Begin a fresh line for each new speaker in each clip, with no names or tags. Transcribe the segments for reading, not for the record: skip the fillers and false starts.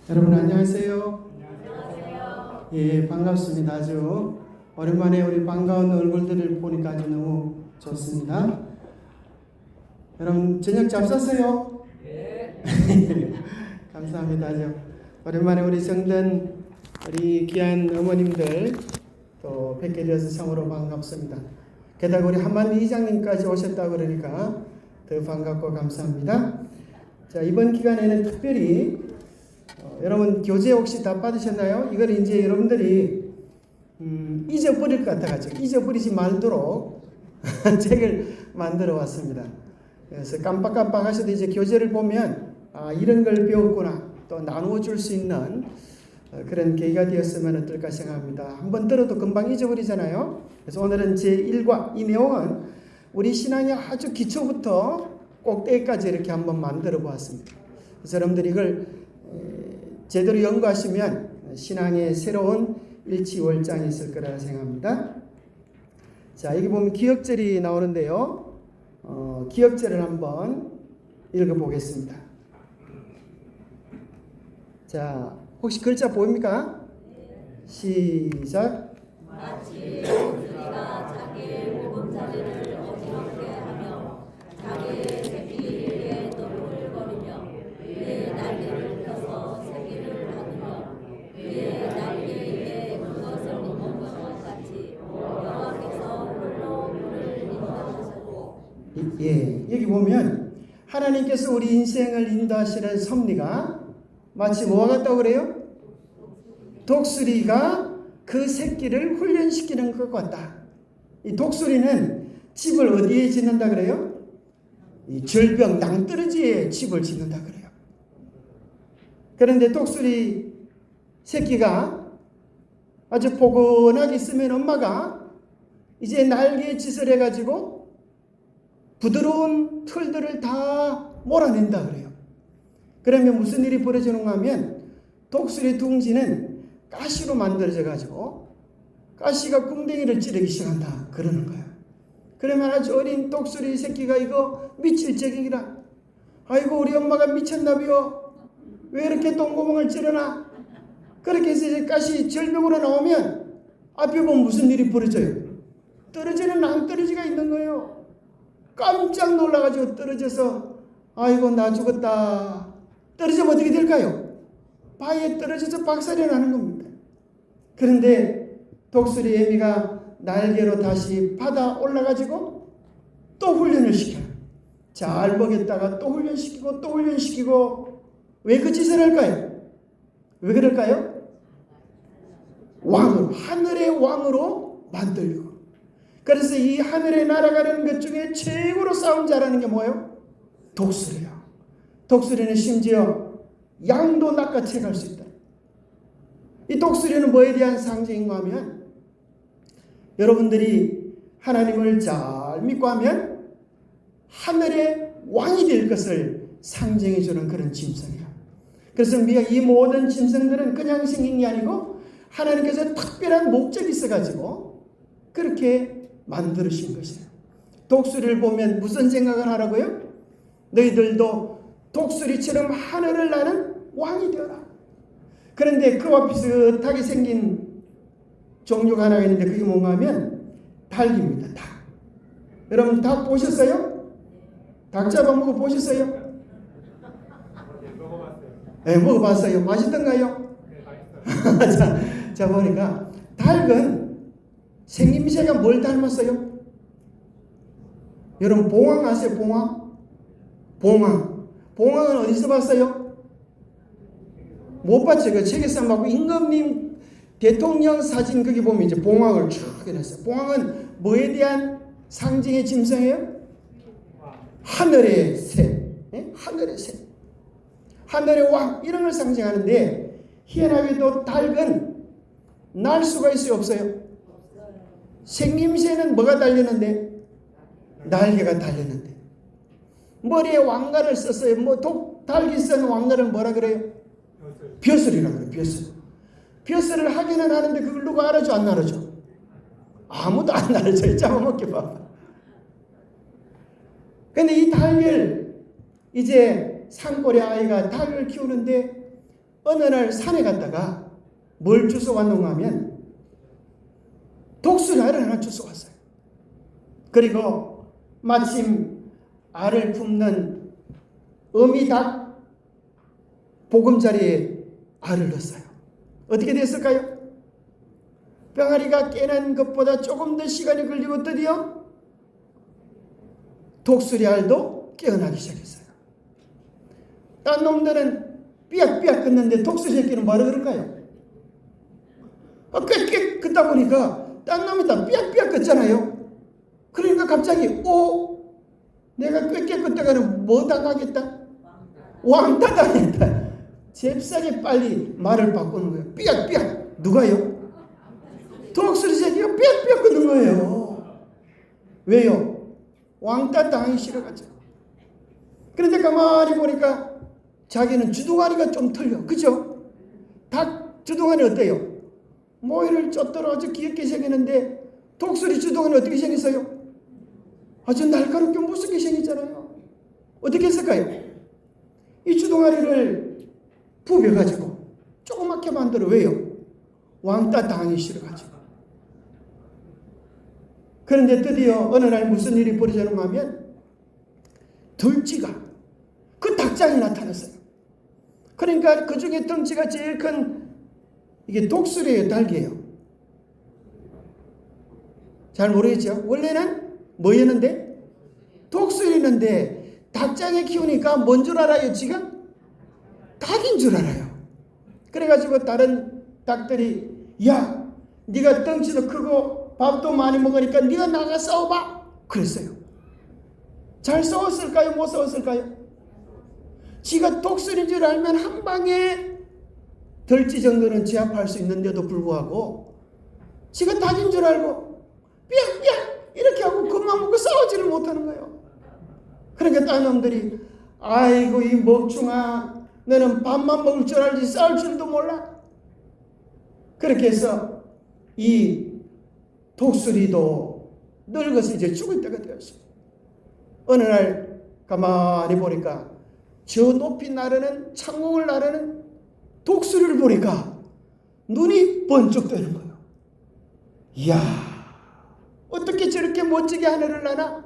여러분 안녕하세요. 안녕하세요. 예, 반갑습니다. 아주 오랜만에 우리 반가운 얼굴들을 보니까 아주 너무 좋습니다. 여러분 저녁 잘 잤어요? 네. 감사합니다. 아주 오랜만에 우리 정든 우리 귀한 어머님들 또 뵙게 되어서 참으로 반갑습니다. 게다가 우리 한만리 이장님까지 오셨다고 그러니까 더 반갑고 감사합니다. 자, 이번 기간에는 특별히 여러분 교재 혹시 다 받으셨나요? 이걸 이제 여러분들이 잊어버릴 것 같아가지고 잊어버리지 말도록 책을 만들어 왔습니다. 그래서 깜빡깜빡 하셔도 이제 교재를 보면 이런 걸 배웠구나 또 나누어 줄 수 있는 그런 계기가 되었으면 어떨까 생각합니다. 한번 들어도 금방 잊어버리잖아요. 그래서 오늘은 제1과 이 내용은 우리 신앙의 아주 기초부터 꼭대기까지 이렇게 한번 만들어 보았습니다. 그래서 여러분들이 이걸 제대로 연구하시면 신앙의 새로운 일치월장이 있을 거라 생각합니다. 자, 여기 보면 기억절이 나오는데요. 기억절을 한번 읽어보겠습니다. 자, 혹시 글자 보입니까? 시작.
마치 우리가 자기의 보금자리를 어지럽게 하며 자기의 새끼에게 너풀거리며 위에 날개를 펴서 새끼를 받으며 위에 날개에 그것을 입은 것 같이 여호와께서 홀로 그를 인도하셨고.
예, 여기 보면 하나님께서 우리 인생을 인도하시는 섭리가 마치 뭐와 같다고 그래요? 독수리가 그 새끼를 훈련시키는 것 같다. 이 독수리는 집을 어디에 짓는다 그래요? 이 절벽 낭떠러지에 집을 짓는다 그래요. 그런데 독수리 새끼가 아주 포근하게 있으면 엄마가 이제 날개 짓을 해가지고 부드러운 털들을 다 몰아낸다 그래요. 그러면 무슨 일이 벌어지는가 하면 독수리 둥지는 가시로 만들어져 가지고 가시가 궁뎅이를 찌르기 시작한다 그러는 거예요. 그러면 아주 어린 독수리 새끼가 이거 미칠 적이라 아이고 우리 엄마가 미쳤나비요. 왜 이렇게 똥구멍을 찌르나. 그렇게 해서 이제 가시 절벽으로 나오면 앞에 보면 무슨 일이 벌어져요. 떨어지는 낭떠러지가 있는 거예요. 깜짝 놀라가지고 떨어져서 아이고 나 죽었다. 떨어지면 어떻게 될까요? 바위에 떨어져서 박살이 나는 겁니다. 그런데 독수리 애미가 날개로 다시 받아 올라가지고 또 훈련을 시켜요. 잘 먹였다가 또 훈련시키고 또 훈련시키고. 왜 그 짓을 할까요? 왜 그럴까요? 왕으로, 하늘의 왕으로 만들고. 그래서 이 하늘에 날아가는 것 중에 최고로 싸움 잘하는 게 뭐예요? 독수리예요. 독수리는 심지어 양도 낚아채 갈 수 있다. 이 독수리는 뭐에 대한 상징인가 하면 여러분들이 하나님을 잘 믿고 하면 하늘의 왕이 될 것을 상징해 주는 그런 짐승이에요. 그래서 이 모든 짐승들은 그냥 생긴 게 아니고 하나님께서 특별한 목적이 있어가지고 그렇게 만드신 것이에요. 독수리를 보면 무슨 생각을 하라고요? 너희들도 독수리처럼 하늘을 나는 왕이 되어라. 그런데 그와 비슷하게 생긴 종류가 하나가 있는데 그게 뭔가 하면 닭입니다. 닭. 여러분 닭 보셨어요? 닭 잡아먹어 보셨어요? 네, 먹어봤어요. 맛있던가요? 네, 맛있어요. 자, 보니까 닭은 생김새가 뭘 닮았어요? 여러분 봉황 아세요? 봉황? 봉황은 어디서 봤어요? 못 봤죠. 그 책에서 막 임금님 대통령 사진 거기 보면 이제 봉황을 쭉 해놨어요. 봉황은 뭐에 대한 상징의 짐승이에요? 하늘의 새, 네? 하늘의 새, 하늘의 왕 이런 걸 상징하는데 희한하게도 닭은 날 수가 있어요, 없어요? 생김새는 뭐가 달렸는데? 날개가 달렸는데. 머리에 왕관을 썼어요. 닭이 쓴 왕관을 뭐라 그래요? 벼슬이라고 그래요. 벼슬. 벼슬을 하기는 하는데 그걸 누가 알아줘 안 알아줘? 아무도 안 알아줘. 잡아먹게 봐봐. 근데 이 닭을 이제 산골의 아이가 닭을 키우는데 어느 날 산에 갔다가 뭘 주워왔는가 하면 독수리 알을 하나 주워왔어요. 그리고 마침 알을 품는 어미닭 보금자리에 알을 넣었어요. 어떻게 됐을까요? 병아리가 깨는 것보다 조금 더 시간이 걸리고 드디어 독수리 알도 깨어나기 시작했어요. 딴 놈들은 삐약삐약 긋는데 독수리 새끼는 뭐라 그럴까요? 꽥꽥 긋다 보니까 딴 놈이 다 삐약삐약 긋잖아요. 그러니까 갑자기 내가 꽥꽥 긋다가는 뭐 당하겠다? 왕따 당했다. 잽싸게 빨리 말을 바꾸는 거예요. 삐약삐약. 누가요? 독수리 새끼가 삐약삐약 긋는 거예요. 왜요? 왕따 당하기 싫어가지고. 그런데 가만히 보니까 자기는 주둥아리가 좀 틀려. 그죠? 닭 주둥아리 어때요? 모이를 쫓도록 아주 귀엽게 생기는데 독수리 주둥아리 어떻게 생겼어요? 아주 날카롭게 무섭게 생겼잖아요. 어떻게 했을까요? 이 주둥아리를 부벼가지고 조그맣게 만들어. 왜요? 왕따 당하기 싫어가지고. 그런데 드디어 어느 날 무슨 일이 벌어졌는가 하면 들쥐가 그 닭장에 나타났어요. 그러니까 그 중에 덩치가 제일 큰 이게 독수리의 닭이에요. 잘 모르겠죠? 원래는 뭐였는데? 독수리였는데 닭장에 키우니까 뭔 줄 알아요 지금? 닭인 줄 알아요. 그래가지고 다른 닭들이 야 네가 덩치도 크고 밥도 많이 먹으니까 네가 나가 싸워봐 그랬어요. 잘 싸웠을까요? 못 싸웠을까요? 지가 독수리인 줄 알면 한 방에 덜지 정도는 제압할 수 있는데도 불구하고 지가 닭인 줄 알고 삐약삐약 이렇게 하고 그만 먹고 싸우지를 못하는 거예요. 그러니까 딴 놈들이 아이고 이 먹충아 너는 밥만 먹을 줄 알지 싸울 줄도 몰라. 그렇게 해서 이 독수리도 늙어서 이제 죽을 때가 되었어요. 어느 날 가만히 보니까 저 높이 나르는 창공을 나르는 독수리를 보니까 눈이 번쩍 뜨는 거예요. 이야 어떻게 저렇게 멋지게 하늘을 나나?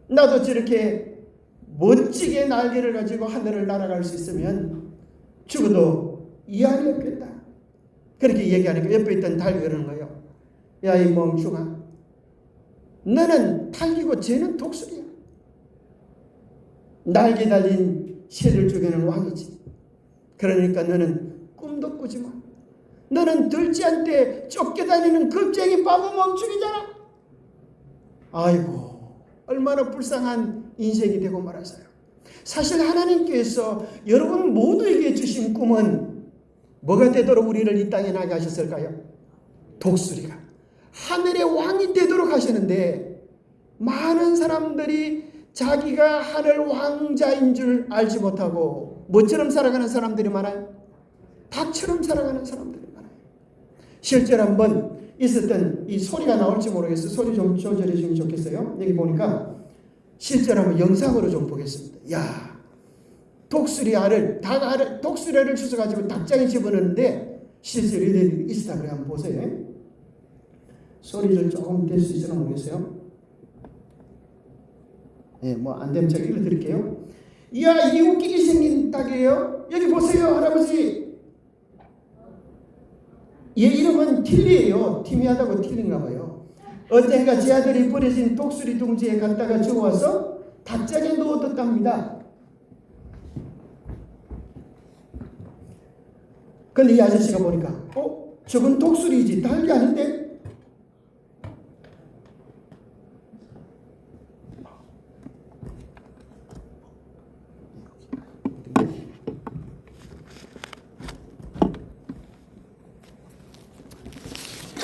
나도 저렇게 멋지게 날개를 가지고 하늘을 날아갈 수 있으면 죽어도 이한이 없겠다. 그렇게 얘기하니까 옆에 있던 닭이 그러는 거예요. 야 이 멍충아 너는 닭이고 쟤는 독수리야. 날개 달린 새를 죽이는 왕이지. 그러니까 너는 꿈도 꾸지 마. 너는 들쥐한테 쫓겨다니는 겁쟁이 바보 멍충이잖아. 아이고 얼마나 불쌍한 인생이 되고 말았어요. 사실 하나님께서 여러분 모두에게 주신 꿈은 뭐가 되도록 우리를 이 땅에 나게 하셨을까요? 독수리가 하늘의 왕이 되도록 하시는데 많은 사람들이 자기가 하늘 왕자인 줄 알지 못하고 뭐처럼 살아가는 사람들이 많아요? 닭처럼 살아가는 사람들이 많아요. 실제로 한번 있었던 이 소리가 나올지 모르겠어요. 소리 좀 조절해 주면 좋겠어요. 여기 보니까 실제로 한번 영상으로 좀 보겠습니다. 야, 독수리 알을 독수리 알을 주워가지고 닭장에 집어넣는데 실제로 이런 일이 있었다 그래. 한번 보세요. 소리를 조금 될 수 있으나 모르겠어요. 예, 뭐 안 되면 제가 읽어드릴게요. 이야, 이 웃기게 생긴 닭이에요. 여기 보세요, 할아버지. 얘 이름은 틸리예요. 티미하다고 틸린가 봐요. 언젠가 제 아들이 버려진 독수리 둥지에 갔다가 주워와서 닭장에 넣어뒀답니다. 근데 이 아저씨가 보니까 저건 독수리지 닭이 아닌데?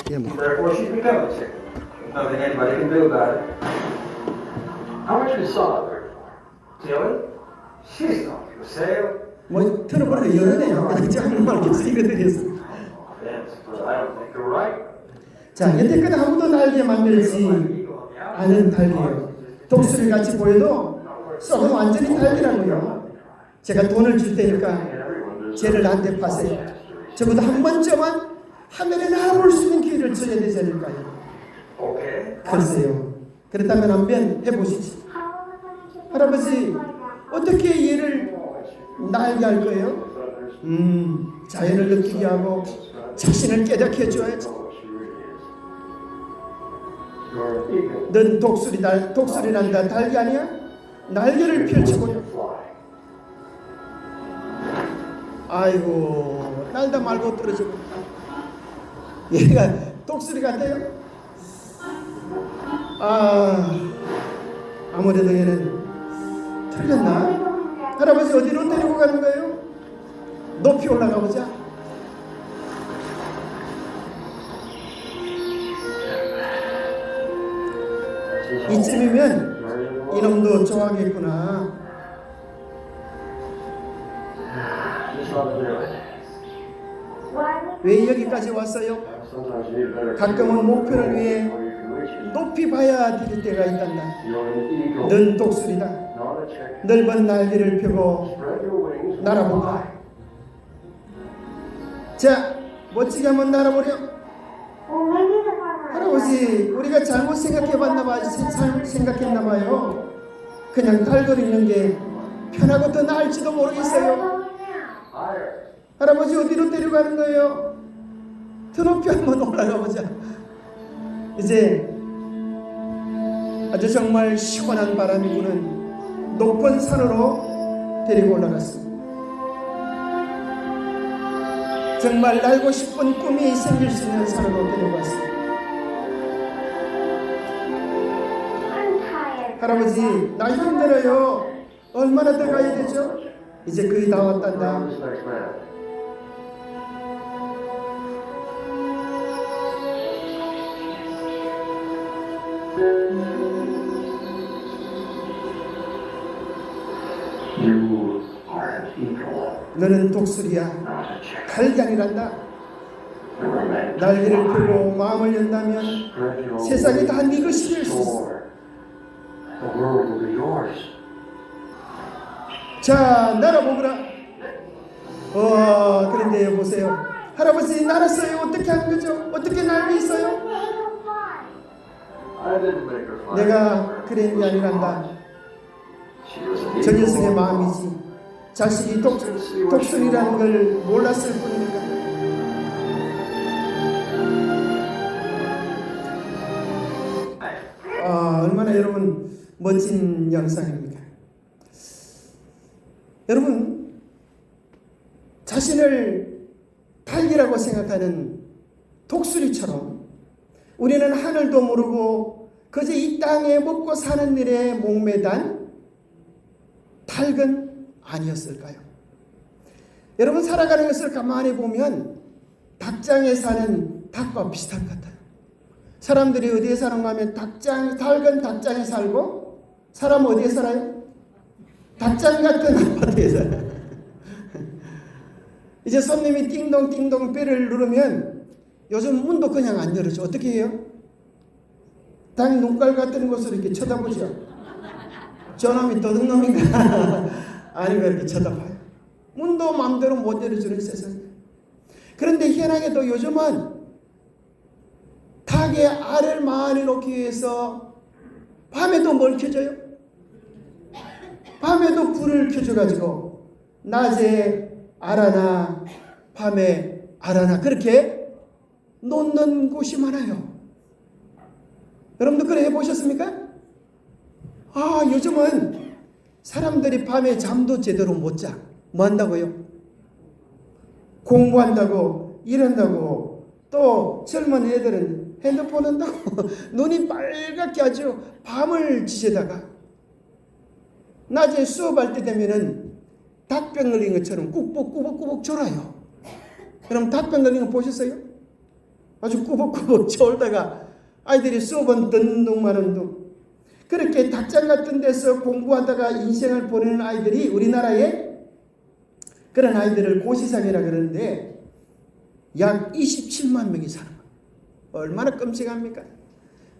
Therefore, she becomes sick. There's nothing anybody can do about it. How much we saw her for? Tilly? She's not for sale.
뭐 틀어보니까 여러네요. 그냥 짱만 이렇게 읽어드렸어.
Offense, but I don't think you're right.
자, 여태껏 아무도 날개 만들지 않은 닭이에요. 독수리 같이 보여도 썩은 완전히 달리라고요. 제가 돈을 줄 테니까 쟤를 나한테 파세요. 적어도 한 번쯤은 하늘에 날아올 수 있는 기회를 줘야 되지 않을까요?
Okay.
글쎄요. 그렇다면 한번 해보시지. 할아버지, 어떻게 얘를 날게 할 거예요? 자연을 느끼게 하고 자신을 깨닫게 해줘야지. 넌 독수리 난다 달기 아니야? 날개를 펼치고. 아이고, 날다 말고 떨어지고. 얘가 독수리 같아요? 아무래도 얘는 틀렸나? 할아버지 어디로 데리고 가는 거예요? 높이 올라가 보자. 이쯤이면 이놈도 좋아하겠구나. 왜 여기까지 왔어요? 가끔은 목표를 위해 높이 봐야 될 때가 있단다. 넌 독수리다. 넓은 날개를 펴고 날아보라. 자, 멋지게 한번 날아보려. 할아버지, 우리가 잘못 생각했나봐요. 그냥 달거리는 게 편하고 더 나을지도 모르겠어요. 할아버지 어디로 데려가는 거예요? 더 높이 한번 올라가 보자. 이제 아주 정말 시원한 바람이 부는 높은 산으로 데리고 올라갔습니다. 정말 날고 싶은 꿈이 생길 수 있는 산으로 데리고 왔습니다. 할아버지, 나 힘들어요. 얼마나 더 가야 되죠? 이제 거의 다 왔단다. 너는 독수리야. 달걀이란다. 날개를 펴고 마음을 연다면 세상이 다 네 것이 될 수 있어. 자, 날아보거라. 그런데 보세요. 할아버지 날았어요. 어떻게 한 거죠? 어떻게 날고 있어요? 내가 그런 게 아니란다. 저 녀석의 마음이지. 자식이 독수리라는 걸 몰랐을 뿐이니까. 얼마나 여러분 멋진 영상입니까? 여러분, 자신을 달기라고 생각하는 독수리처럼 우리는 하늘도 모르고 그저 이 땅에 먹고 사는 일에 목매단 닭은 아니었을까요? 여러분, 살아가는 것을 가만히 보면 닭장에 사는 닭과 비슷한 것 같아요. 사람들이 어디에 사는가 하면 닭은 닭장에 살고, 사람은 어디에 살아요? 닭장 같은 아파트에 살아요. 이제 손님이 띵동띵동 벨을 누르면 요즘 문도 그냥 안 열어줘. 어떻게 해요? 닭 눈깔 같은 곳으로 이렇게 쳐다보죠. 저놈이 도둑놈인가? 아니면 이렇게 쳐다봐요. 문도 마음대로 못 열어주는 세상이에요. 그런데 희한하게도 요즘은 닭의 알을 많이 놓기 위해서 밤에도 뭘 켜줘요? 밤에도 불을 켜줘가지고 낮에 알 하나, 밤에 알 하나 그렇게 놓는 곳이 많아요. 여러분도 그래 해보셨습니까? 요즘은 사람들이 밤에 잠도 제대로 못 자. 뭐 한다고요? 공부한다고, 일한다고, 또 젊은 애들은 핸드폰 한다고 눈이 빨갛게 아주 밤을 지새다가 낮에 수업할 때 되면은 닭병 걸린 것처럼 꾸벅꾸벅꾸벅 졸아요. 그럼 닭병 걸린 거 보셨어요? 아주 꾸벅꾸벅 졸다가 아이들이 수업은 든둥마는 둥. 그렇게 닭장 같은 데서 공부하다가 인생을 보내는 아이들이 우리나라에 그런 아이들을 고시상이라 그러는데 약 27만 명이 사는 거예요. 얼마나 끔찍합니까?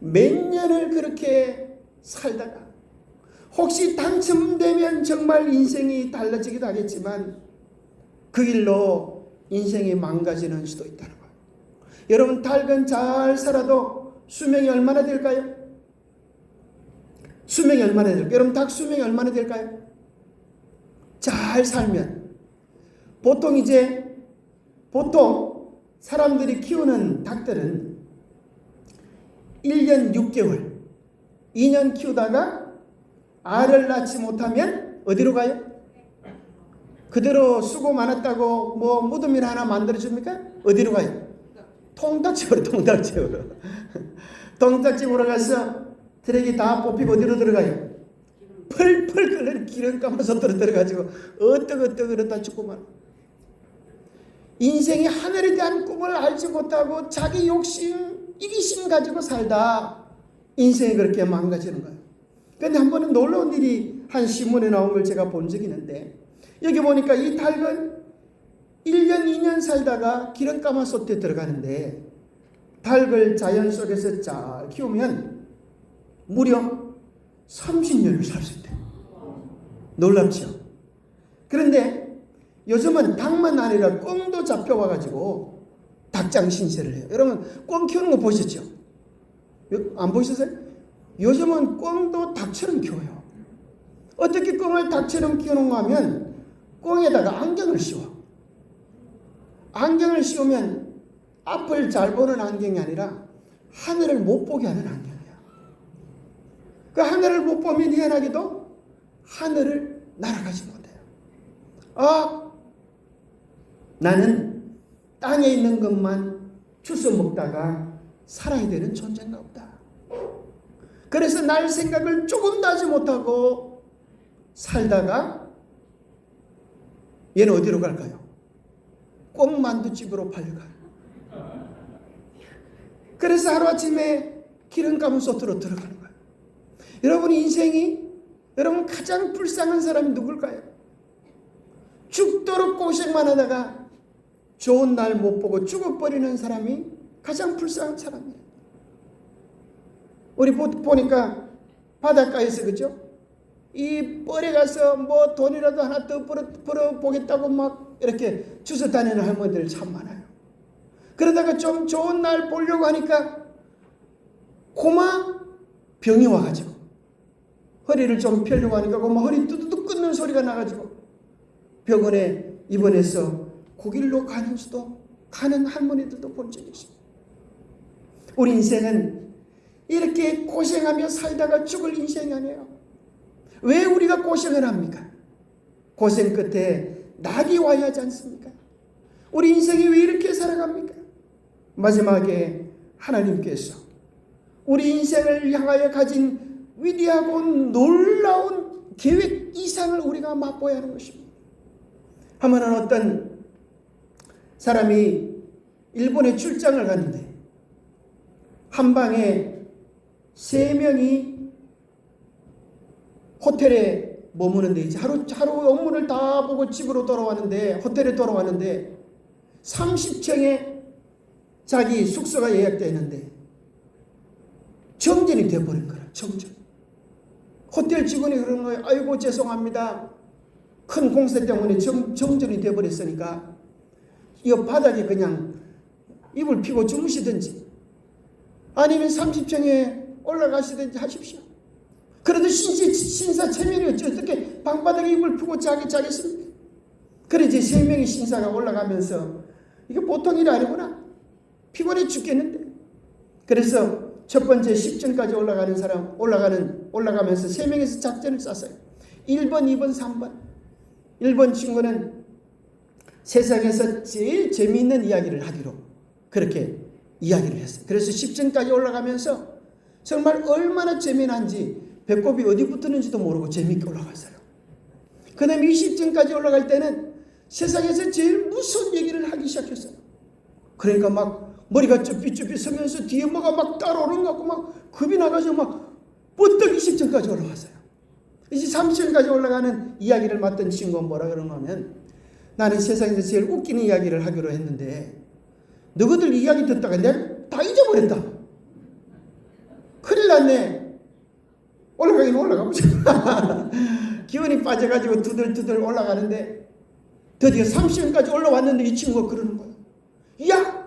몇 년을 그렇게 살다가 혹시 당첨되면 정말 인생이 달라지기도 하겠지만 그 길로 인생이 망가지는 수도 있다는 거예요. 여러분, 닭은 잘 살아도 수명이 얼마나 될까요? 수명이 얼마나 될까요? 여러분, 닭 수명이 얼마나 될까요? 잘 살면 보통 사람들이 키우는 닭들은 1년 6개월 2년 키우다가 알을 낳지 못하면 어디로 가요? 그대로 수고 많았다고 뭐 무덤이나 하나 만들어줍니까? 어디로 가요? 통닭집으로 통닭집으로 가서 트랙이 다 뽑히고 어디로 들어가요? 펄펄 끓는 기름가마솥으로 들어가지고 어떡 그러다 죽고만. 인생이 하늘에 대한 꿈을 알지 못하고 자기 욕심, 이기심 가지고 살다 인생이 그렇게 망가지는 거예요. 그런데 한 번은 놀라운 일이 한 신문에 나온 걸 제가 본 적이 있는데, 여기 보니까 이 닭은 1년 2년 살다가 기름가마솥에 들어가는데, 닭을 자연 속에서 잘 키우면 무려 30년을 살 수 있대요. 놀랍죠? 그런데 요즘은 닭만 아니라 꿩도 잡혀와가지고 닭장 신세를 해요. 여러분, 꿩 키우는 거 보셨죠? 안 보셨어요? 요즘은 꿩도 닭처럼 키워요. 어떻게 꿩을 닭처럼 키우는가 하면 꿩에다가 안경을 씌워. 안경을 씌우면 앞을 잘 보는 안경이 아니라 하늘을 못 보게 하는 안경이야. 그 하늘을 못 보면 희한하게도 하늘을 날아가지 못해요. 나는 땅에 있는 것만 주워 먹다가 살아야 되는 존재인가 보다. 그래서 날 생각을 조금도 하지 못하고 살다가 얘는 어디로 갈까요? 꽁만두집으로 팔려가요. 그래서 하루아침에 기름가마솥으로 들어가는 거예요. 여러분, 인생이 여러분 가장 불쌍한 사람이 누굴까요? 죽도록 고생만 하다가 좋은 날 못 보고 죽어버리는 사람이 가장 불쌍한 사람이에요. 우리 보니까 바닷가에서, 그죠? 이 뻘에 가서 뭐 돈이라도 하나 더 벌어보겠다고 막 이렇게 주워 다니는 할머니들 참 많아요. 그러다가 좀 좋은 날 보려고 하니까 고마 병이 와가지고 허리를 좀 펴려고 하니까 고마 허리 뚜두둑 끊는 소리가 나가지고 병원에 입원해서 그 길로 가는 할머니들도 본 적이 있습니다. 우리 인생은 이렇게 고생하며 살다가 죽을 인생이 아니에요. 왜 우리가 고생을 합니까? 고생 끝에 낙이 와야 하지 않습니까? 우리 인생이 왜 이렇게 살아갑니까? 마지막에 하나님께서 우리 인생을 향하여 가진 위대하고 놀라운 계획 이상을 우리가 맛보아야 하는 것입니다. 한 번은 어떤 사람이 일본에 출장을 갔는데 한 방에 3명이 호텔에 머무는데 이제 하루 업무를 다 보고 집으로 돌아왔는데, 호텔에 돌아왔는데 30층에 자기 숙소가 예약되어 있는데 정전이 되어버린 거야. 정전. 호텔 직원이 그러는 거예요. 아이고 죄송합니다. 큰 공사 때문에 정전이 되어버렸으니까 이 바닥에 그냥 이불 피고 주무시든지 아니면 30층에 올라가시든지 하십시오. 그래도 신사 체면이 어떻게 방바닥에 이불 피고 자겠습니까? 그래 이제 3명의 신사가 올라가면서 이게 보통 일이 아니구나. 피곤해 죽겠는데. 그래서 첫 번째 10층까지 올라가는 사람 올라가면서 3명에서 작전을 짰어요. 1번, 2번, 3번. 1번 친구는 세상에서 제일 재미있는 이야기를 하기로 그렇게 이야기를 했어요. 그래서 10층까지 올라가면서 정말 얼마나 재미난지 배꼽이 어디 붙었는지도 모르고 재미있게 올라갔어요. 그 다음에 20층까지 올라갈 때는 세상에서 제일 무서운 얘기를 하기 시작했어요. 그러니까 막 머리가 쭈삐쭈삐 서면서 뒤에 뭐가 막 따라오는 것 같고 막 겁이 나가지고 막 번뜩 20층까지 올라갔어요. 이제 30층까지 올라가는 이야기를 맡던 친구가 뭐라 그러는 하면 나는 세상에서 제일 웃기는 이야기를 하기로 했는데 너희들 이야기 듣다가 내가 다 잊어버렸다. 큰일 났네. 올라가긴 올라가보죠. 기운이 빠져가지고 두들두들 올라가는데 드디어 30년까지 올라왔는데 이 친구가 그러는 거예요. 야!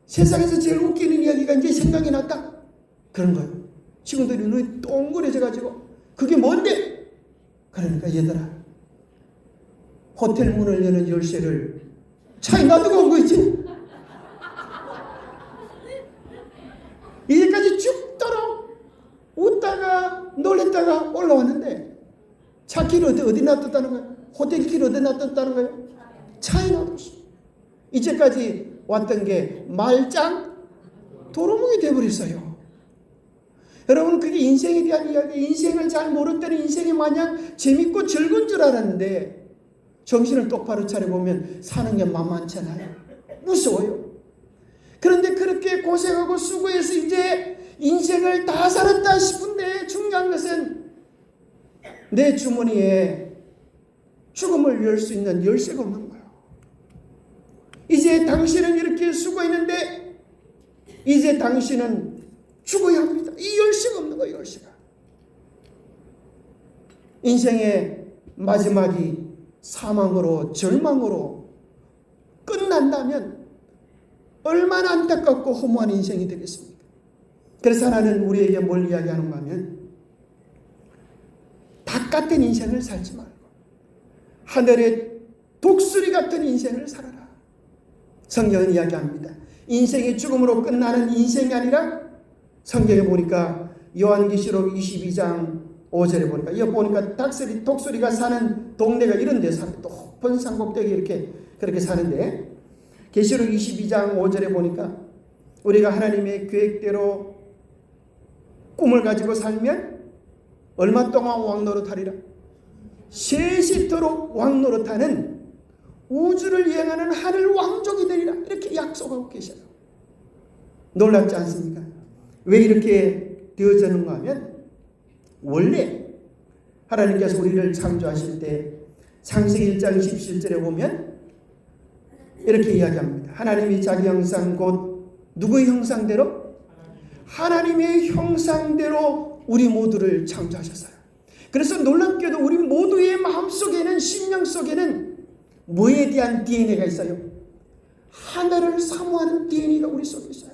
세상에서 제일 웃기는 이야기가 이제 생각이 났다. 그런 거예요. 친구들이 눈이 동그래져가지고 그게 뭔데? 그러니까 얘들아, 호텔 문을 여는 열쇠를 차에 놔두고 온 거 있지? 이제까지 죽도록 웃다가 놀랬다가 올라왔는데 차 키를 어디 놔뒀다는 거예요? 호텔 키를 어디 놔뒀다는 거예요? 차에 놔뒀어. 이제까지 왔던 게 말짱 도루묵이 되어버렸어요. 여러분, 그게 인생에 대한 이야기, 인생을 잘 모르더니 인생이 마냥 재밌고 즐거운 줄 알았는데 정신을 똑바로 차려보면 사는 게 만만찮아요. 무서워요. 그런데 그렇게 고생하고 수고해서 이제 인생을 다 살았다 싶은데 중요한 것은 내 주머니에 죽음을 열 수 있는 열쇠가 없는 거예요. 이제 당신은 이렇게 수고했는데 이제 당신은 죽어야 합니다. 이 열쇠가 없는 거예요. 열쇠가. 인생의 마지막이 사망으로 절망으로 끝난다면 얼마나 안타깝고 허무한 인생이 되겠습니까? 그래서 하나는 우리에게 뭘 이야기하는가 하면 닭 같은 인생을 살지 말고 하늘의 독수리 같은 인생을 살아라. 성경은 이야기합니다. 인생이 죽음으로 끝나는 인생이 아니라 성경에 보니까 요한계시록 22장 5절에 보니까 이거 보니까 독수리가 사는 동네가 이런 데 사는 높은 산꼭대기 이렇게 그렇게 사는데 계시록 22장 5절에 보니까 우리가 하나님의 계획대로 꿈을 가지고 살면 얼마 동안 왕노릇하리라. 세시토록 왕노릇하는 우주를 여행하는 하늘 왕족이 되리라. 이렇게 약속하고 계셔요. 놀랍지 않습니까? 왜 이렇게 되어졌는가 하면 원래 하나님께서 우리를 창조하실 때 창세기 1장 17절에 보면 이렇게 이야기합니다. 하나님이 자기 형상 곧 누구의 형상대로? 하나님의 형상대로 우리 모두를 창조하셨어요. 그래서 놀랍게도 우리 모두의 마음속에는 심령 속에는 뭐에 대한 DNA가 있어요? 하늘을 사모하는 DNA가 우리 속에 있어요.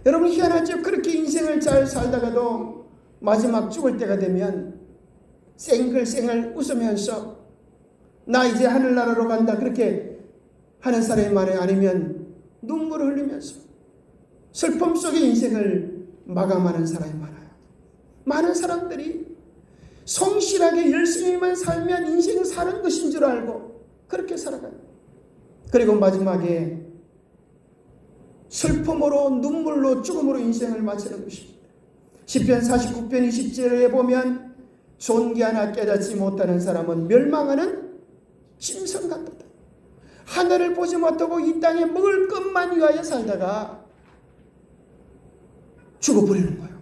여러분 희한하죠? 그렇게 인생을 잘 살다가도 마지막 죽을 때가 되면 생글생글 웃으면서 나 이제 하늘나라로 간다 그렇게 하는 사람이 많아요. 아니면 눈물을 흘리면서 슬픔 속에 인생을 마감하는 사람이 많아요. 많은 사람들이 성실하게 열심히만 살면 인생 사는 것인 줄 알고 그렇게 살아가요. 그리고 마지막에 슬픔으로 눈물로 죽음으로 인생을 마치는 것입니다. 시편 49편 20절에 보면 존귀 하나 깨닫지 못하는 사람은 멸망하는 짐승 같다. 하늘을 보지 못하고 이 땅에 먹을 것만 위하여 살다가 죽어버리는 거예요.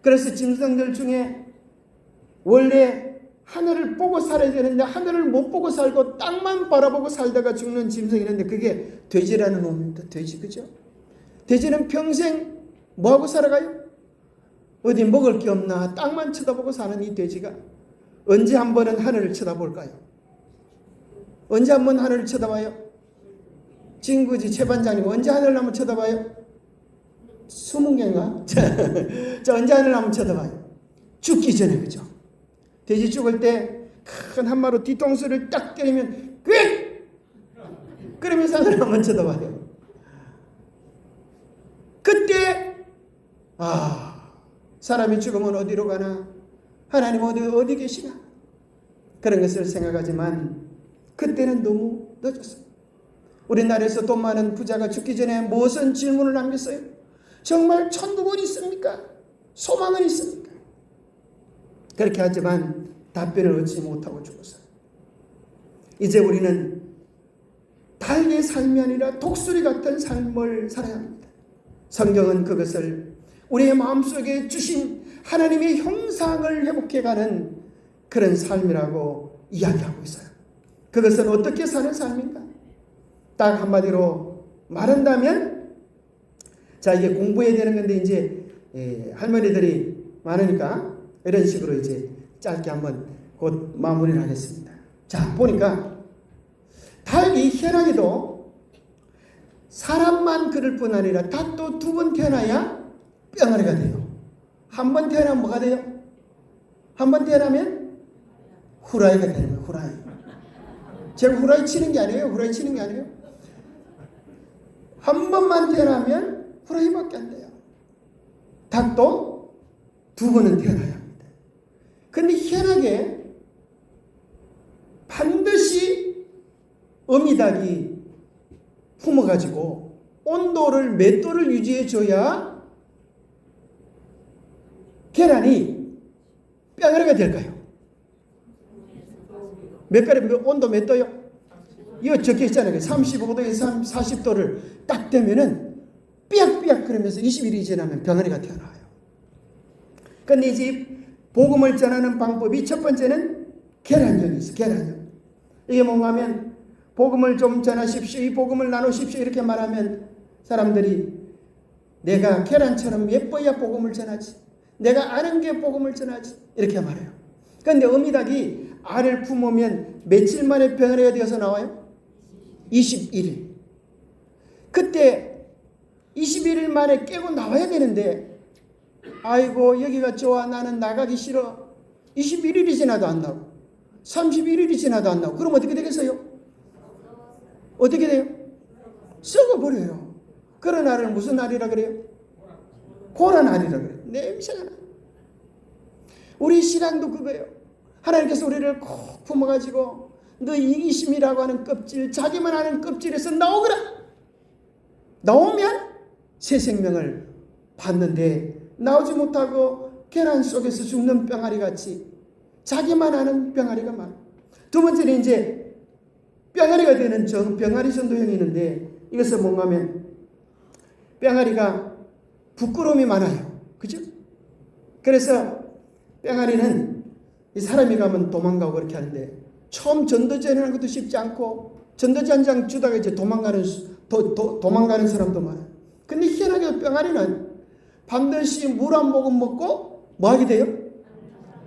그래서 짐승들 중에 원래 하늘을 보고 살아야 되는데 하늘을 못 보고 살고 땅만 바라보고 살다가 죽는 짐승이 있는데 그게 돼지라는 놈입니다. 돼지, 그죠? 돼지는 평생 뭐하고 살아가요? 어디 먹을 게 없나 땅만 쳐다보고 사는 이 돼지가 언제 한 번은 하늘을 쳐다볼까요? 언제 한 번 하늘을 쳐다봐요? 진구지 최반장님 언제 하늘을 한번 쳐다봐요? 20개인가? 자, 언제 하늘을 한번 쳐다봐요? 죽기 전에, 그죠? 돼지 죽을 때 큰 한마로 뒤통수를 딱 때리면 꽤! 그러면서 하늘을 한번 쳐다봐요. 그때 사람이 죽으면 어디로 가나? 하나님 어디 계시나? 그런 것을 생각하지만 그때는 너무 늦었어요. 우리나라에서 돈 많은 부자가 죽기 전에 무슨 질문을 남겼어요? 정말 천국은 있습니까? 소망은 있습니까? 그렇게 하지만 답변을 얻지 못하고 죽었어요. 이제 우리는 달의 삶이 아니라 독수리 같은 삶을 살아야 합니다. 성경은 그것을 우리의 마음속에 주신 하나님의 형상을 회복해가는 그런 삶이라고 이야기하고 있어요. 그것은 어떻게 사는 삶인가? 딱 한마디로 말한다면 자, 이게 공부해야 되는 건데 이제 할머니들이 많으니까 이런 식으로 이제 짧게 한번 곧 마무리를 하겠습니다. 자, 보니까 닭이 희한하게도 사람만 그럴 뿐 아니라 닭도 2번 태어나야 병아리가 돼요. 한 번 태어나면 뭐가 돼요? 한 번 태어나면 후라이가 되는 거예요. 후라이. 제가 후라이 치는 게 아니에요. 후라이 치는 게 아니에요. 한 번만 태어나면 후라이밖에 안 돼요. 닭도 2번은 태어나야 합니다. 근데 희한하게 반드시 어미닭이 품어가지고 온도를 몇 도를 유지해줘야 계란이 병아리가 될까요? 온도 몇 도요? 이거 적혀 있잖아요. 35도에서 40도를 딱 되면은 삐약삐약 그러면서 20일이 지나면 병아리가 태어나요. 근데 이제 복음을 전하는 방법이 첫 번째는 계란형이 있어요. 계란형. 이게 뭔가 하면 복음을 좀 전하십시오. 이 복음을 나누십시오. 이렇게 말하면 사람들이 내가 계란처럼 예뻐야 복음을 전하지. 내가 아는 게 복음을 전하지. 이렇게 말해요. 그런데 어미닭이 알을 품으면 며칠 만에 병아리가 되어서 나와요? 21일. 그때 21일 만에 깨고 나와야 되는데 아이고 여기가 좋아 나는 나가기 싫어. 21일이 지나도 안 나오고 31일이 지나도 안 나오고 그럼 어떻게 되겠어요? 어떻게 돼요? 썩어버려요. 그런 날을 무슨 날이라 그래요? 고란날이라 그래요. 냄새가 나요. 우리 신앙도 그거예요. 하나님께서 우리를 꼭 품어가지고 너 이기심이라고 하는 껍질, 자기만 아는 껍질에서 나오거라. 나오면 새 생명을 받는데 나오지 못하고 계란 속에서 죽는 병아리 같이 자기만 아는 병아리가 많아. 두 번째는 이제 병아리가 되는 병아리 전도형이 있는데 이것은 뭔가 하면 병아리가 부끄러움이 많아요. 그죠? 그래서 병아리는 이 사람이 가면 도망가고 그렇게 하는데 처음 전도제 하는 것도 쉽지 않고 전도제 한 장 주다가 이제 도망가는 사람도 많아요. 근데 희한하게 병아리는 반드시 물 한 모금 먹고 뭐 하게 돼요?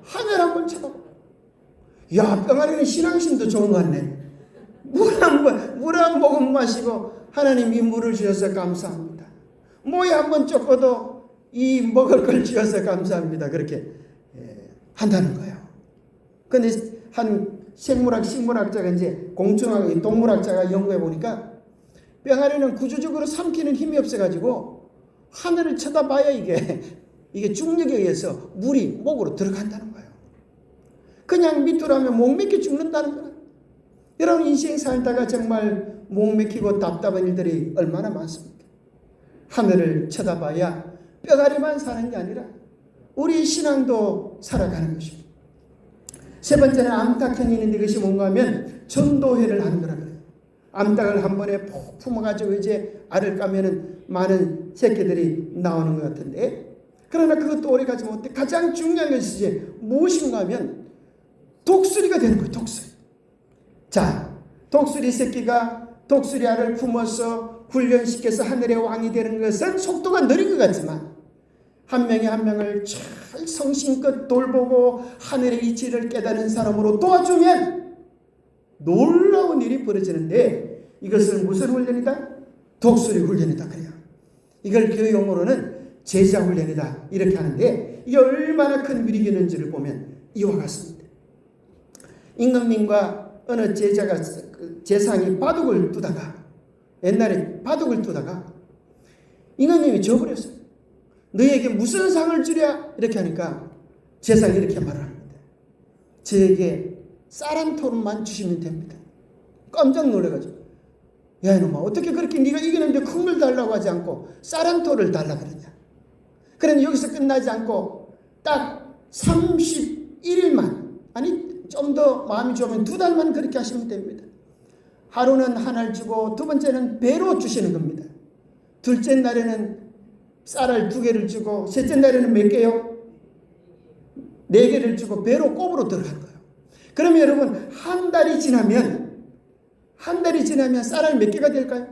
하늘 한번 쳐다보고. 야, 병아리는 신앙심도 좋은 것 같네. 물 한 모금 마시고 하나님 이 물을 주셔서 감사합니다. 모에 한번 쫓고도 이 먹을 걸 주셔서 감사합니다. 그렇게 한다는 거예요. 근데 한 식물학자가 이제 공충학, 동물학자가 연구해 보니까 병아리는 구조적으로 삼키는 힘이 없어가지고 하늘을 쳐다봐야 이게 중력에 의해서 물이 목으로 들어간다는 거예요. 그냥 밑으로 하면 목 맥혀 죽는다는 거예요. 여러분 인생 살다가 정말 목 맥히고 답답한 일들이 얼마나 많습니까? 하늘을 쳐다봐야 뼈가리만 사는 게 아니라 우리 신앙도 살아가는 것입니다. 세 번째는 암탉형이 있는데 이것이 뭔가 하면 전도회를 하는 거라 그래요. 암탉을 한 번에 푹 품어가지고 이제 알을 까면은 많은 새끼들이 나오는 것 같은데 그러나 그것도 오래 가지 못해. 가장 중요한 것이 이제 무엇인가 하면 독수리가 되는 거예요. 독수리. 자, 독수리 새끼가 독수리 알을 품어서 훈련시켜서 하늘의 왕이 되는 것은 속도가 느린 것 같지만 한 명이 한 명을 잘 성심껏 돌보고 하늘의 이치를 깨닫는 사람으로 도와주면 놀라운 일이 벌어지는데 이것은 무슨 훈련이다? 독수리 훈련이다 그래요. 이걸 교육용어로는 제자 훈련이다 이렇게 하는데 이게 얼마나 큰 위력이었는지를 보면 이와 같습니다. 임금님과 어느 제자가 제상이 바둑을 두다가 옛날에 바둑을 두다가 임금님이 져버렸어요. 너희에게 무슨 상을 주랴 이렇게 하니까 제상이 이렇게 말을 합니다. 저에게 쌀 한 톨만 주시면 됩니다. 깜짝 놀라가지고 야 이놈아 어떻게 그렇게 네가 이기는데 큰 걸 달라고 하지 않고 쌀 한 톨을 달라 그러냐. 그런데 여기서 끝나지 않고 딱 31일만 아니 좀 더 마음이 좋으면 2달만 그렇게 하시면 됩니다. 하루는 하나를 주고 두 번째는 배로 주시는 겁니다. 둘째 날에는 쌀을 2개를 주고 셋째 날에는 몇 개요? 4개를 주고 배로 꼽으로 들어간 거예요. 그러면 여러분 한 달이 지나면 쌀알 몇 개가 될까요?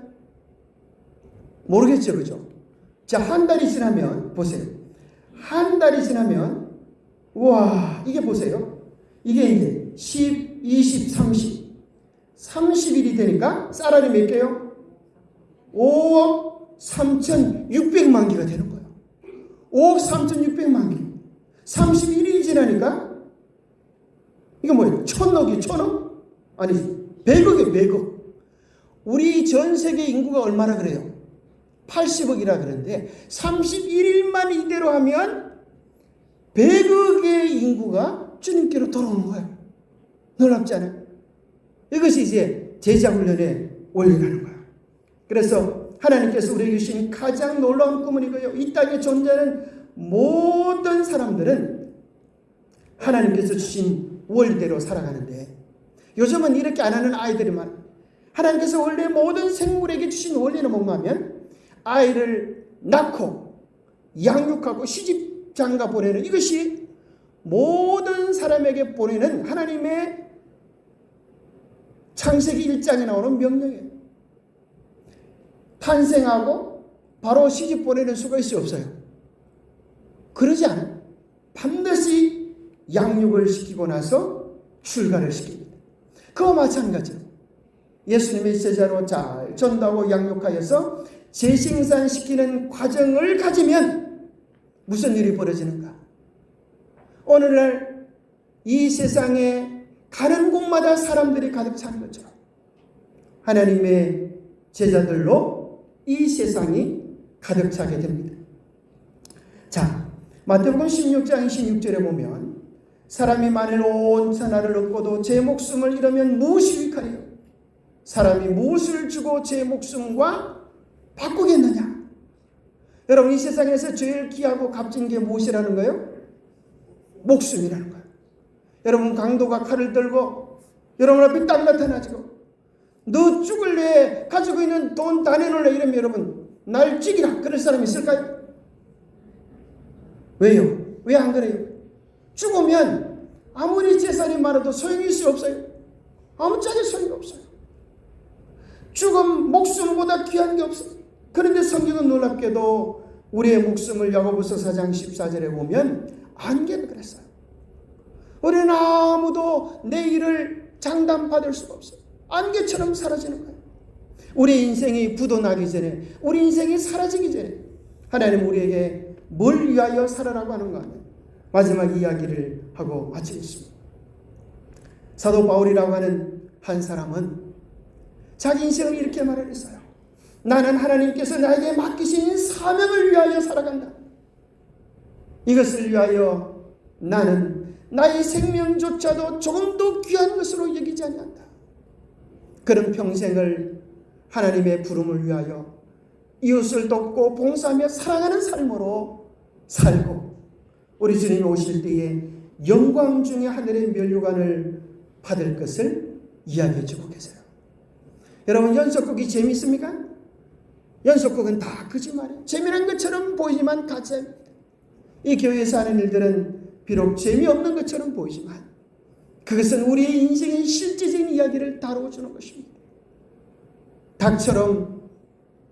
모르겠죠. 그죠? 자, 한 달이 지나면 보세요. 한 달이 지나면 와 이게 보세요. 이게 이제 10, 20, 30 30일이 되니까 쌀알이 몇 개요? 5억 3,600만 개가 되는 거예요. 5억 3,600만 개. 31일이 지나니까 이거 뭐예요? 1,000억이 1,000억? 아니 100억이에요. 100억. 우리 전 세계 인구가 얼마나 그래요? 80억이라 그러는데 31일만 이대로 하면 100억의 인구가 주님께로 돌아오는 거예요. 놀랍지 않아요? 이것이 이제 제자훈련의 원리라는 거예요. 그래서 하나님께서 우리에게 주신 가장 놀라운 꿈은 이거예요. 이 땅에 존재하는 모든 사람들은 하나님께서 주신 원리대로 살아가는데 요즘은 이렇게 안 하는 아이들이 많아요. 하나님께서 원래 모든 생물에게 주신 원리는 뭔가 하면 아이를 낳고 양육하고 시집장가 보내는 이것이 모든 사람에게 보내는 하나님의 창세기 1장에 나오는 명령이에요. 탄생하고 바로 시집 보내는 수가 있어요? 없어요? 그러지 않아요. 반드시 양육을 시키고 나서 출가를 시킵니다. 그와 마찬가지로 예수님의 제자로 잘 전도하고 양육하여서 재생산시키는 과정을 가지면 무슨 일이 벌어지는가? 오늘날 이 세상에 가는 곳마다 사람들이 가득 차는 것처럼 하나님의 제자들로 이 세상이 가득 차게 됩니다. 자, 마태복음 16장 26절에 보면 사람이 만일 온 천하를 얻고도 제 목숨을 잃으면 무엇이 유익하리요? 사람이 무엇을 주고 제 목숨과 바꾸겠느냐? 여러분 이 세상에서 제일 귀하고 값진 게 무엇이라는 거예요? 목숨이라는 거예요. 여러분 강도가 칼을 들고 여러분 앞에 딱 나타나지고 너 죽을래 가지고 있는 돈 다 내놓을래 이러면 여러분 날 죽이라 그럴 사람이 있을까요? 왜요? 왜 안 그래요? 죽으면 아무리 재산이 많아도 소용이 있을 수 없어요. 아무짝에 소용이 없어요. 죽음 목숨보다 귀한 게 없어요. 그런데 성경은 놀랍게도 우리의 목숨을 야고보서 4장 14절에 보면 안개는 그랬어요. 우리는 아무도 내 일을 장담받을 수가 없어요. 안개처럼 사라지는 거예요. 우리 인생이 부도나기 전에 우리 인생이 사라지기 전에 하나님 우리에게 뭘 위하여 살아라고 하는가 하면 마지막 이야기를 하고 마치겠습니다. 사도 바울이라고 하는 한 사람은 자기 인생을 이렇게 말했어요. 나는 하나님께서 나에게 맡기신 사명을 위하여 살아간다. 이것을 위하여 나는 나의 생명조차도 조금도 귀한 것으로 여기지 않는다. 그런 평생을 하나님의 부름을 위하여 이웃을 돕고 봉사하며 살아가는 삶으로 살고 우리 주님이 오실 때에 영광 중에 하늘의 면류관을 받을 것을 이야기해 주고 계세요. 여러분 연속극이 재미있습니까? 연속극은 다 거짓말이에요. 재미난 것처럼 보이지만 가짜입니다. 이 교회에서 하는 일들은 비록 재미없는 것처럼 보이지만 그것은 우리의 인생의 실제적인 이야기를 다루어 주는 것입니다. 닭처럼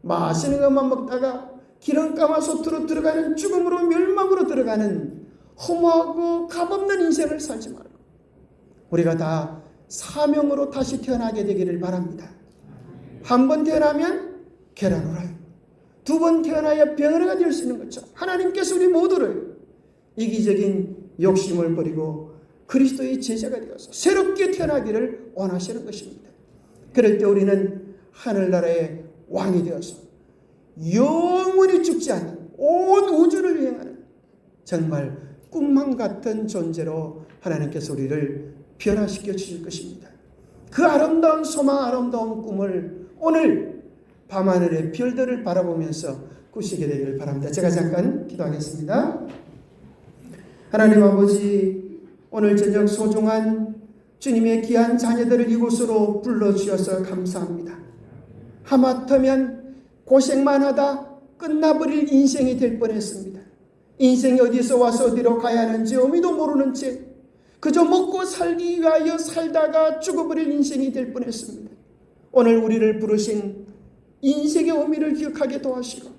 맛있는 것만 먹다가 기름가마솥으로 들어가는 죽음으로 멸망으로 들어가는 허무하고 값없는 인생을 살지 말고 우리가 다 사명으로 다시 태어나게 되기를 바랍니다. 한 번 태어나면 계란후라이, 두 번 태어나야 병아리가 될 수 있는 것처럼 하나님께서 우리 모두를 이기적인 욕심을 버리고 그리스도의 제자가 되어서 새롭게 태어나기를 원하시는 것입니다. 그럴 때 우리는 하늘나라의 왕이 되어서 영원히 죽지 않는 온 우주를 여행하는 정말 꿈만 같은 존재로 하나님께서 우리를 변화시켜 주실 것입니다. 그 아름다운 소망, 아름다운 꿈을 오늘 밤하늘의 별들을 바라보면서 꾸시게 되기를 바랍니다. 제가 잠깐 기도하겠습니다. 하나님 아버지, 오늘 저녁 소중한 주님의 귀한 자녀들을 이곳으로 불러주셔서 감사합니다. 하마터면 고생만 하다 끝나버릴 인생이 될 뻔했습니다. 인생이 어디서 와서 어디로 가야 하는지 어미도 모르는 채 그저 먹고 살기 위하여 살다가 죽어버릴 인생이 될 뻔했습니다. 오늘 우리를 부르신 인생의 의미를 기억하게 도와시고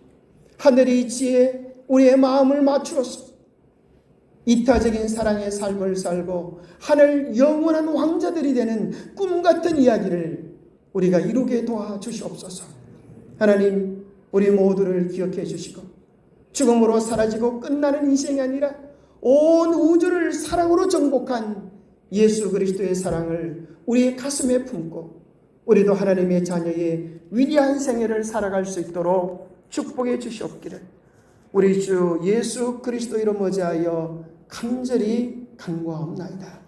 하늘의 지혜에 우리의 마음을 맞추어서 이타적인 사랑의 삶을 살고 하늘 영원한 왕자들이 되는 꿈 같은 이야기를 우리가 이루게 도와주시옵소서. 하나님, 우리 모두를 기억해 주시고 죽음으로 사라지고 끝나는 인생이 아니라 온 우주를 사랑으로 정복한 예수 그리스도의 사랑을 우리의 가슴에 품고 우리도 하나님의 자녀의 위대한 생애를 살아갈 수 있도록 축복해 주시옵기를 우리 주 예수 그리스도 이름 어지하여 간절히 간구하옵나이다.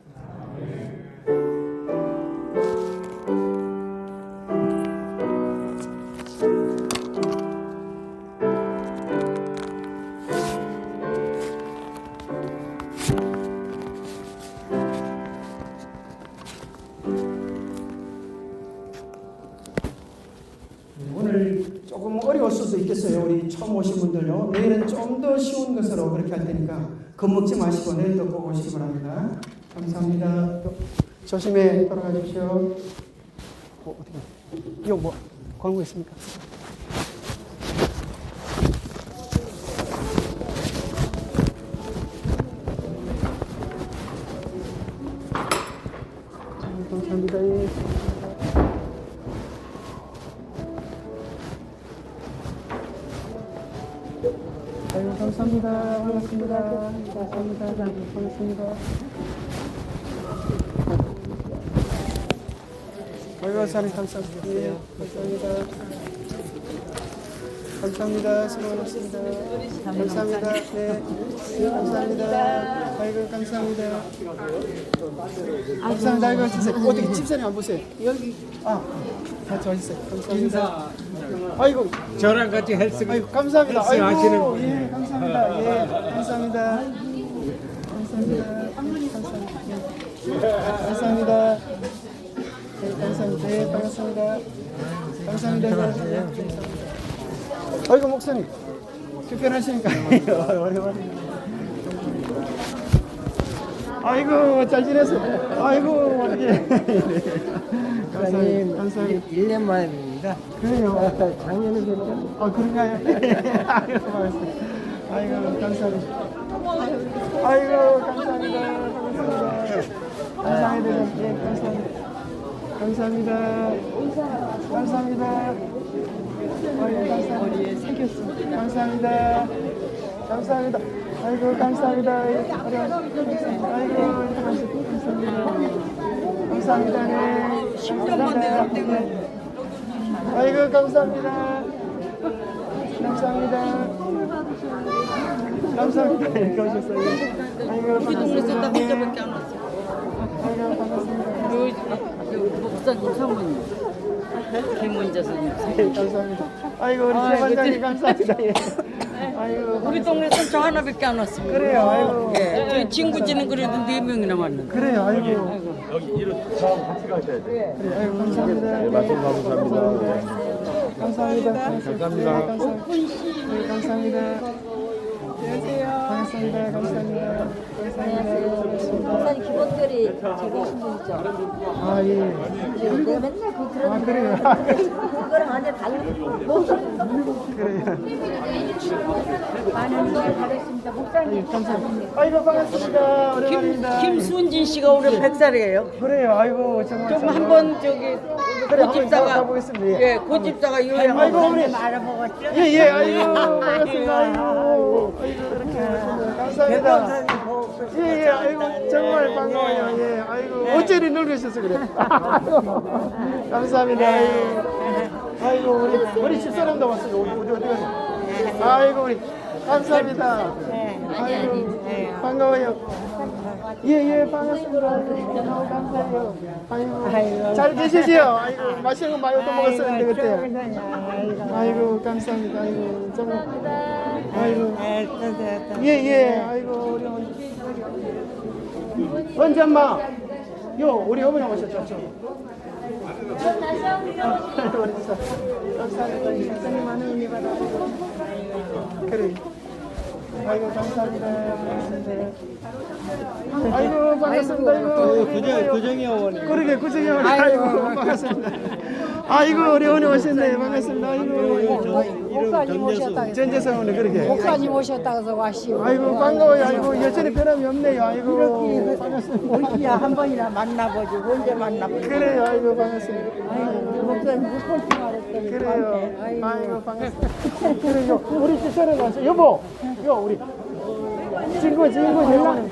오늘 조금 어려웠을 수도 있겠어요. 우리 처음 오신 분들요. 내일은 좀 더 쉬운 것으로 그렇게 할 테니까 겁먹지 마시고 내일도 꼭 오시기 바랍니다. 감사합니다. 조심히 돌아가 주십시오. 어떻게? 이거 뭐 광고 있습니까? 감사합니다. 아유, 감사합니다. 반갑습니다. 감사합니다. 반갑습니다. 아이고, 사장님 감사합니다. 예, 감사합니다. 감사합니다. 수고 많으십니다. 감사합니다. 네, 감사합니다. 아이고, 감사합니다. 감사합니다. 아이고, 진짜 어떻게 집사님 안 보세요? 여기 같이 와주세요. 감사합니다. 아이고,
저랑 같이 헬스
아이고, 감사합니다.
헬스 하시는
아이고,
분.
예, 감사합니다. 예, 감사합니다. 감사합니다. 감사합니다. 네, 감사합니다. 네, 반갑습니다. 감사합니다. 아이고, 목사님. 특별하시니까. 오랜만에. 아이고, 잘 지냈어요? 아이고, 예. 감사합니다. 감사합니다.
1년 만입니다.
그래요.
작년에 뵀죠?
그런가요? 아이고, 반갑습니다. 아이고, 감사합니다. 아이고, 감사합니다. 감사합니다. 감사합니다. 예, 감사합니다. 감사합니다. 감사합니다. 아이고, 감사합니다. 감사합니다. 감사합니다. 아이고, 감사합니다. 아이고, 감사합니다. 감사합니다. 네. 감사합니다. 아이고, 감사합니다. 감사합니다. 감사합니다. 이렇게 오셨어요. 아이고,
우리 동네에서 나
반갑습니다.
혼자밖에 안 왔어.
아이고, 반갑습니다.
목사님 사모님 김문자 선생님.
네, 감사합니다. 아이고, 우리 최반장님 감사합니다. 예. 아이고,
우리 동네에서 저 하나밖에 안 왔습니다.
그래요. 아이고.
예, 저희 친구지는 그래도 4명이나 왔는데.
그래요. 아이고.
여기 이로 저하고 같이 가셔야 돼요.
그래, 아이고, 감사합니다.
네, 말씀 감사합니다.
감사합니다.
감사합니다.
네, 감사합니다. 안녕하세요. 반갑습니다. 감사합니다. 감사합니다.
목사님 기본결이 제가 하신 분이죠.
아, 예.
내가 맨날 그 들었는데
그래요.
그거랑 완전 다른 목소리가
그래요.
많은 걸 받았습니다. 목사님
감사합니다. 아이고, 반갑습니다. 오랜만입니다.
김순진 씨가 올해 100살이에요.
그래요. 아이고, 정말.
좀 한번 저기
그래, 한번
고집사가
가보겠습니다. 예.
예, 고집사가 요양
아이고,
한번
우리.
알아보겠죠?
예, 예, 아이고, 반갑습니다. 아이고, 그렇게. 감사합니다. 예, 예, 아이고, 정말 반가워요. 예, 아이고, 어째 이리 늙으셔서 그래. 감사합니다. 아이고, 우리 집사람도 왔어요. 어디 가세요? 아이고, 우리. 감사합니다. 아이고, 반가워요. 예, 예, 반갑습니다. 아이고, 감사해요. 아이고, 잘 계시지요? 아이고, 맛있는 거 많이 또 먹었었는데, 그때. 아이고, 감사합니다. 아이고, 정말. 아이고. 예, 예, 아이고, 우리 어머니. 언제 엄마? 요, 우리 어머니 오셨죠? 감사합니다. 선생님 많은 은혜 받아주고. 그래. 아이고, 감사합니다. 아이고, 반갑습니다. 아이고.
구정이 어머니.
그러게, 구정이 어머니. 아이고, 반갑습니다. 아이고, 우리 어머니 오셨네. 반갑습니다. 아이고.
목사님 오셨다.
전재성은 그렇게.
목사님 오셨다 해서 왔시오.
아이고 반가워요. 아이고 여전히 변함이 없네요. 아이고
우리야 한 번이나 만나보지 언제 만나보지.
그래요. 아이고 반갑습니다.
아이고 목사님 무슨 말했더니
그래요. 아이고 반갑습니다. 그래요. 우리 집사람 왔어. 여보, 우리 친구 연락.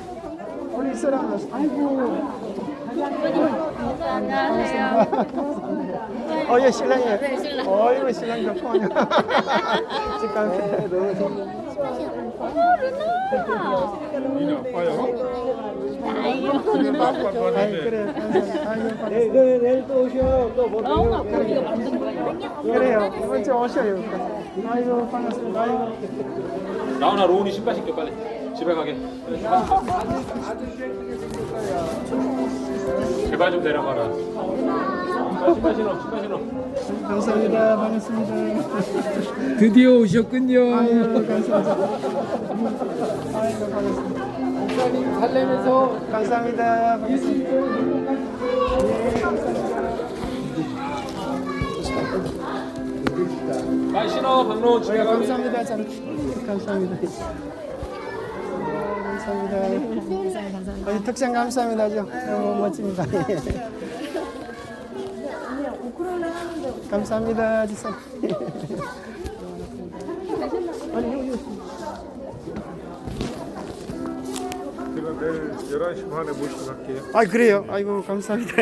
우리 사람 왔어. 아이고. 안녕하세요. 예, 신랑이에요. 네, 신랑. 어이구, 신랑 좋구만요.
내일 또 오셔. 또 뭐.
그래요. 이번 주 오셔요. 아이고, 반갑습니다. 아이고.
나오나 로운이 신발 신겨 빨리. 집에 가게. 제발 좀 데려가라. 신발 신어.
감사합니다. 반갑습니다.
드디어 오셨군요.
아이고, 감사합니다. 아이고, 반갑습니다. 목사님 살려면서 감사합니다. 반갑습니다. 예, 감사합니다.
빨리 신어 박로운 집에 가게.
감사합니다. 참 감사합니다. 감사합니다. 아니, 특장 감사합니다. 너무 멋집니다. 감사합니다. 지사.
제가 내일 11시 반에 모시고 갈게요.
아 그래요. 아이고 감사합니다.